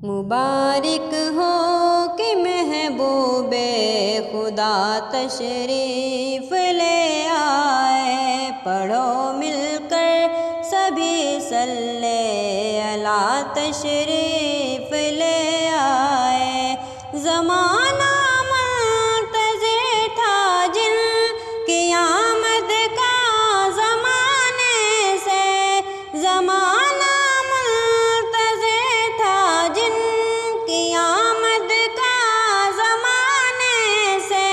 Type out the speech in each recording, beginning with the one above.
مبارک ہو کہ محبوب خدا تشریف لے آئے، پڑھو مل کر سبھی صلی اللہ تشریف لے آئے۔ زمانہ منتظر تھا جن کی آمد کا زمانے سے، زمانہ منتظر تھا جن کی آمد کا زمانے سے،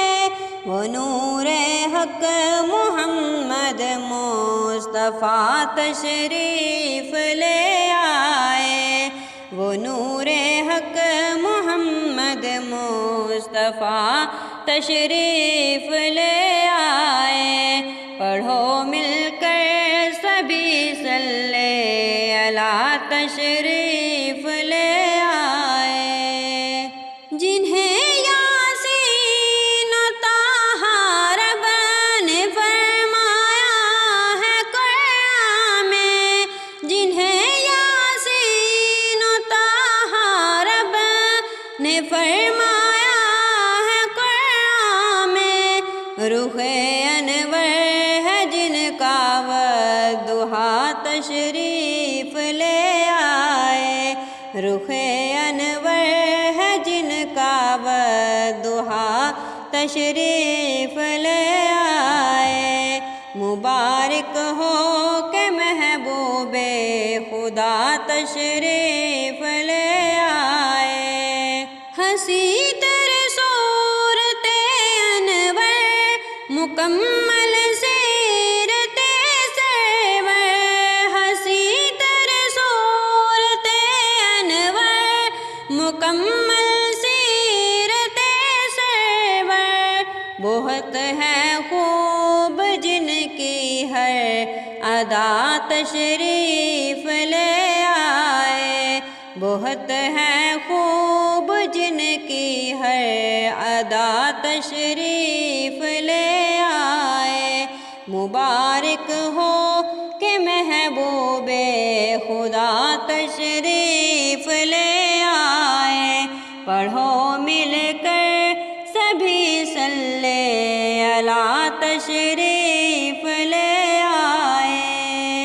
وہ نور حق محمد مصطفیٰ تشریف لے آئے، وہ نور حق محمد مصطفیٰ تشریف لے آئے، پڑھو مل کر سبھی صلی اللہ تشریف لے آئے۔ جنہیں یاسین و طٰہٰ رب نے فرمایا ہے قرآن میں، جنہیں یاسین و طٰہٰ رب نے فرمایا ہے قرآن میں، رخ انور ہے جن کا والضحیٰ تشریف لے آئے، رخ انور ہے جن کا والضحیٰ تشریف لے آئے۔ مبارک ہو کہ محبوب خدا تشریف لے آئے، ہنسی تیرے صورت انور مکمل سیرت سرور، ہنسی تیرے صورت انور مکمل سیرت سرور، بہت ہے خوب جن کی ہر ادا تشریف لے آئے، بہت ہے خوب جن کی ہر ادا تشریف لے آئے۔ مبارک ہو کہ محبوب خدا تشریف لے آئے، پڑھو مل کر سبھی صلی اللہ تشریف